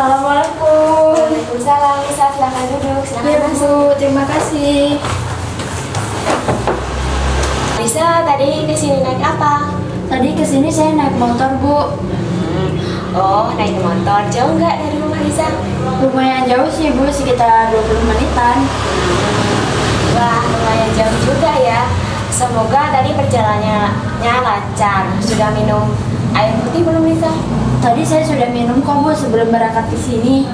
Assalamualaikum. Waalaikumsalam, Lisa, silahkan duduk, silahkan Ya masuk. Bu, terima kasih. Lisa, tadi kesini naik apa? Tadi kesini saya naik motor Bu. Oh, naik motor, jauh nggak dari rumah Lisa? Lumayan jauh sih Bu, sekitar 20 menitan. Wah, lumayan jauh juga ya. Semoga tadi perjalanannya lancar. Sudah minum air putih belum Lisa? Tadi saya sudah minum kok Bu sebelum berangkat ke sini.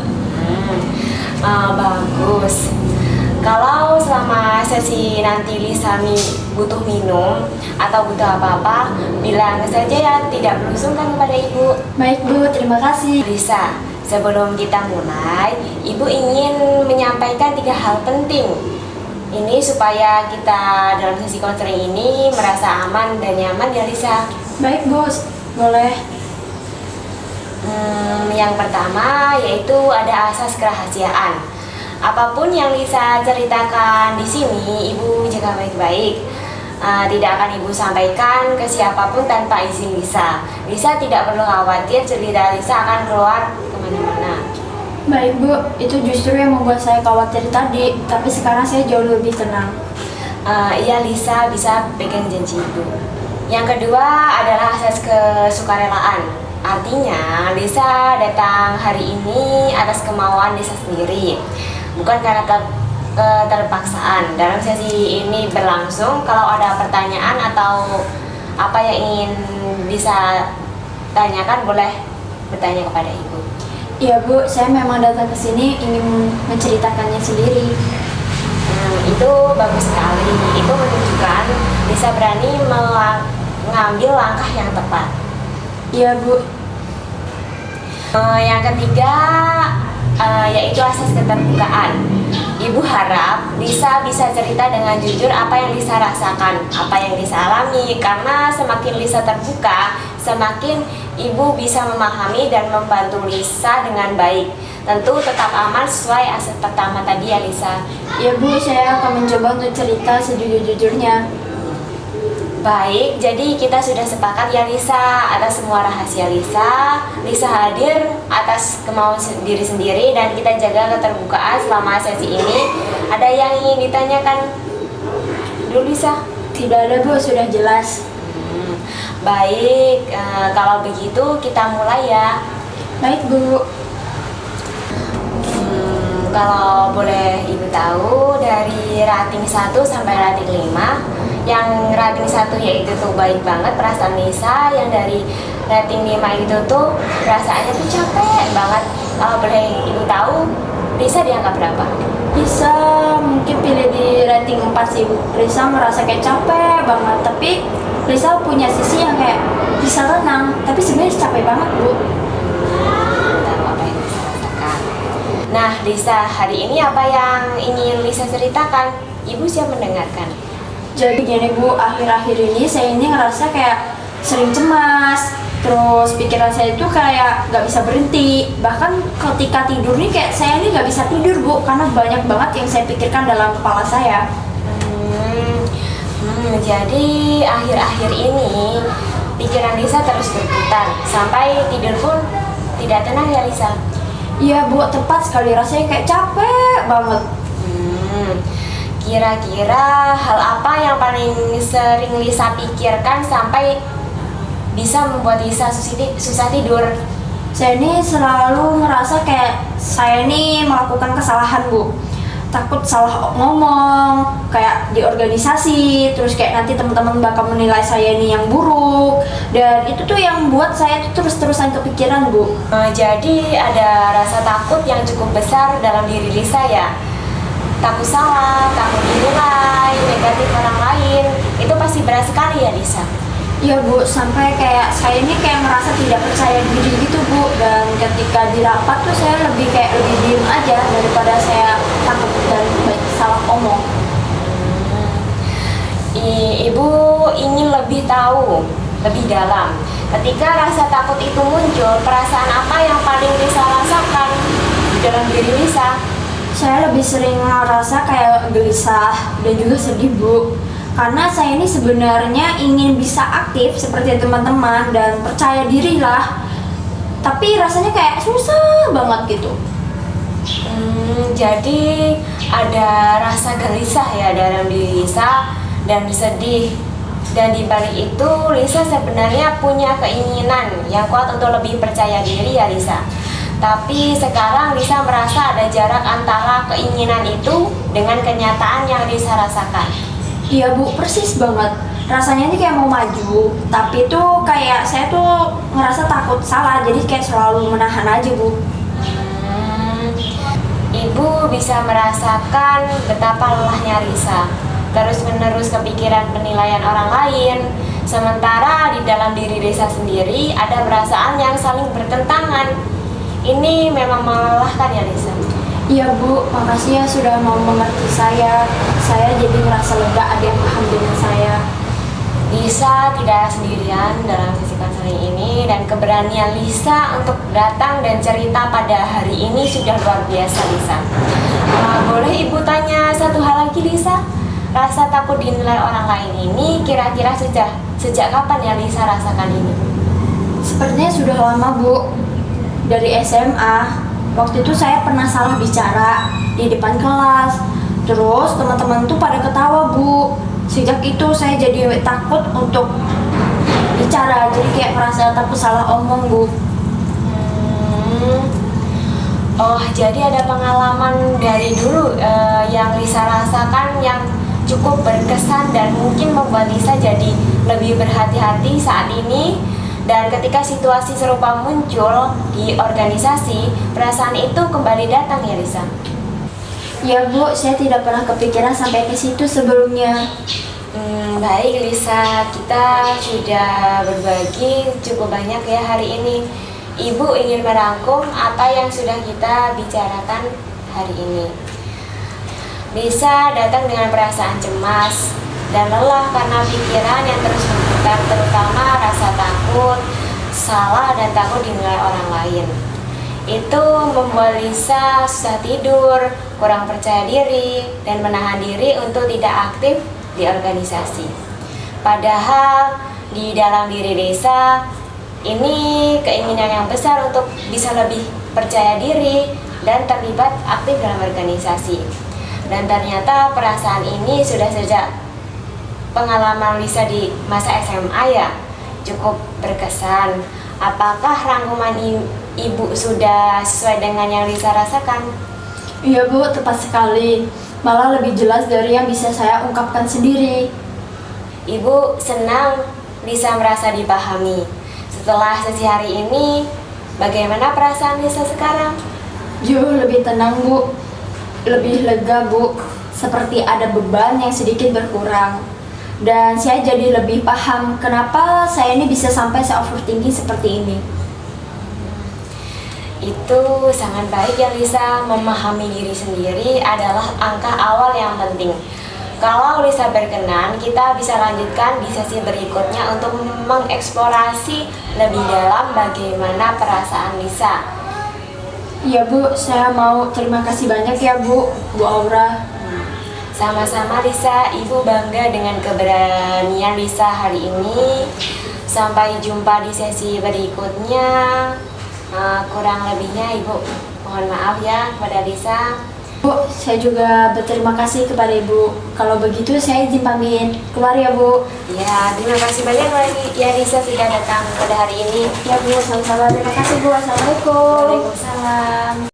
Bagus. Kalau selama sesi nanti Lisa butuh minum atau butuh apa-apa, bilang saja ya, tidak perlu sungkan kepada Ibu. Baik Bu, terima kasih. Lisa, sebelum kita mulai, Ibu ingin menyampaikan 3 hal penting. Ini supaya kita dalam sesi konseling ini merasa aman dan nyaman ya Lisa. Baik Bu, boleh. Yang pertama yaitu ada asas kerahasiaan. Apapun yang Lisa ceritakan di sini, Ibu jaga baik-baik. Tidak akan Ibu sampaikan ke siapapun tanpa izin Lisa. Lisa tidak perlu khawatir cerita Lisa akan keluar kemana-mana. Baik Bu, itu justru yang membuat saya khawatir tadi. Tapi sekarang saya jauh lebih tenang. Iya Lisa, bisa pegang janji Ibu. Yang kedua adalah asas kesukarelaan. Artinya Lisa datang hari ini atas kemauan Lisa sendiri, bukan karena keterpaksaan. Dalam sesi ini berlangsung, kalau ada pertanyaan atau apa yang ingin Lisa tanyakan, boleh bertanya kepada Ibu. Iya Bu, saya memang datang ke sini ingin menceritakannya sendiri. Itu bagus sekali. Itu menunjukkan Lisa berani mengambil langkah yang tepat. Iya Bu. Yang ketiga yaitu asas keterbukaan. Ibu harap Lisa bisa cerita dengan jujur apa yang Lisa rasakan, apa yang Lisa alami. Karena semakin Lisa terbuka, semakin Ibu bisa memahami dan membantu Lisa dengan baik. Tentu tetap aman sesuai asas pertama tadi ya Lisa. Ya Bu, saya akan mencoba untuk cerita sejujur-jujurnya. Baik, jadi kita sudah sepakat ya Lisa atas semua rahasia Lisa. Lisa hadir atas kemauan diri sendiri dan kita jaga keterbukaan selama sesi ini. Ada yang ingin ditanyakan dulu Lisa? Tidak ada Bu, sudah jelas. Baik, kalau begitu kita mulai ya. Baik Bu. Kalau boleh Ibu tahu, dari rating 1 sampai rating 5, yang rating 1 yaitu tuh baik banget perasaan Lisa, yang dari rating 5 itu tuh perasaannya tuh capek banget. Kalau boleh Ibu tahu, Lisa di angka berapa? Lisa mungkin pilih di rating 4 sih Bu. Lisa merasa kayak capek banget, tapi Lisa punya sisi yang kayak bisa tenang, tapi sebenarnya capek banget Bu. Tahu apa yang Lisa rasakan. Nah Lisa, hari ini apa yang ingin Lisa ceritakan? Ibu siap mendengarkan. Jadi gini Bu, akhir-akhir ini saya ini ngerasa kayak sering cemas. Terus pikiran saya itu kayak gak bisa berhenti. Bahkan ketika tidur nih kayak saya ini gak bisa tidur Bu, karena banyak banget yang saya pikirkan dalam kepala saya. Jadi akhir-akhir ini pikiran Lisa terus berputar sampai tidur pun tidak tenang ya Lisa? Iya Bu, tepat sekali, rasanya kayak capek banget. Kira-kira hal apa yang paling sering Lisa pikirkan sampai bisa membuat Lisa susah tidur? Saya ini selalu ngerasa kayak saya ini melakukan kesalahan Bu. Takut salah ngomong, kayak di organisasi, terus kayak nanti teman-teman bakal menilai saya ini yang buruk. Dan itu tuh yang buat saya tuh terus-terusan kepikiran Bu. Jadi ada rasa takut yang cukup besar dalam diri Lisa ya? Takut salah, takut dinilai, negatif orang lain. Itu pasti berat sekali ya Lisa? Iya Bu, sampai kayak saya ini kayak merasa tidak percaya diri gitu Bu. Dan ketika di rapat tuh saya lebih diem aja daripada saya takut dan salah omong. Ibu ingin lebih tahu, lebih dalam. Ketika rasa takut itu muncul, perasaan apa yang paling Lisa rasakan di dalam diri Lisa? Saya lebih sering ngerasa kayak gelisah dan juga sedih Bu. Karena saya ini sebenarnya ingin bisa aktif seperti teman-teman dan percaya diri lah. tapi rasanya kayak susah banget gitu. Jadi ada rasa gelisah ya dalam diri Lisa dan sedih. Dan di balik itu Lisa sebenarnya punya keinginan yang kuat untuk lebih percaya diri ya Lisa. Tapi sekarang Lisa merasa ada jarak antara keinginan itu dengan kenyataan yang Lisa rasakan. Iya Bu, persis banget. Rasanya ini kayak mau maju, tapi tuh kayak saya tuh ngerasa takut salah, jadi kayak selalu menahan aja Bu. Ibu bisa merasakan betapa lelahnya Lisa, terus-menerus kepikiran penilaian orang lain, sementara di dalam diri Lisa sendiri ada perasaan yang saling bertentangan. Ini memang melelahkan ya Lisa. Iya Bu, makasih ya sudah mau mengerti saya. Saya jadi ngerasa lega ada yang paham dengan saya. Lisa tidak sendirian dalam sesi konseling ini, dan keberanian Lisa untuk datang dan cerita pada hari ini sudah luar biasa Lisa. Boleh Ibu tanya satu hal lagi Lisa? Rasa takut dinilai orang lain ini kira-kira sejak kapan ya Lisa rasakan ini? Sepertinya sudah lama Bu. Dari SMA, waktu itu saya pernah salah bicara di depan kelas. Terus teman-teman tuh pada ketawa Bu. Sejak itu saya jadi takut untuk bicara, jadi kayak merasa takut salah omong Bu. Oh, jadi ada pengalaman dari dulu yang Lisa rasakan yang cukup berkesan dan mungkin membuat Lisa jadi lebih berhati-hati saat ini. Dan ketika situasi serupa muncul di organisasi, perasaan itu kembali datang ya Lisa? Ya Bu, saya tidak pernah kepikiran sampai ke situ sebelumnya. Baik Lisa, kita sudah berbagi cukup banyak ya hari ini. Ibu ingin merangkum apa yang sudah kita bicarakan hari ini. Lisa datang dengan perasaan cemas dan lelah karena pikiran yang terus berputar, terutama rasa takut, salah, dan takut dinilai orang lain. Itu membuat Lisa susah tidur, kurang percaya diri, dan menahan diri untuk tidak aktif di organisasi. Padahal di dalam diri Lisa ini keinginan yang besar untuk bisa lebih percaya diri dan terlibat aktif dalam organisasi. Dan ternyata perasaan ini sudah sejak pengalaman Lisa di masa SMA ya, cukup berkesan. Apakah rangkuman Ibu sudah sesuai dengan yang Lisa rasakan? Iya Bu, tepat sekali. Malah lebih jelas dari yang bisa saya ungkapkan sendiri. Ibu senang Lisa merasa dipahami. Setelah sesi hari ini, bagaimana perasaan Lisa sekarang? Jauh lebih tenang Bu, lebih lega Bu. Seperti ada beban yang sedikit berkurang. Dan saya jadi lebih paham kenapa saya ini bisa sampai se-overthinking seperti ini. Itu sangat baik ya Lisa, memahami diri sendiri adalah angka awal yang penting. Kalau Lisa berkenan, kita bisa lanjutkan di sesi berikutnya untuk mengeksplorasi lebih dalam bagaimana perasaan Lisa. Iya Bu, saya mau terima kasih banyak ya Bu Aura. Sama-sama Lisa, Ibu bangga dengan keberanian Lisa hari ini. Sampai jumpa di sesi berikutnya. Kurang lebihnya Ibu mohon maaf ya kepada Lisa. Bu, saya juga berterima kasih kepada Ibu. Kalau begitu saya izin pamit keluar ya Bu. Ya, terima kasih banyak lagi ya Lisa sudah datang pada hari ini. Ya Bu, sama-sama. Terima kasih Bu. Assalamualaikum. Waalaikumsalam.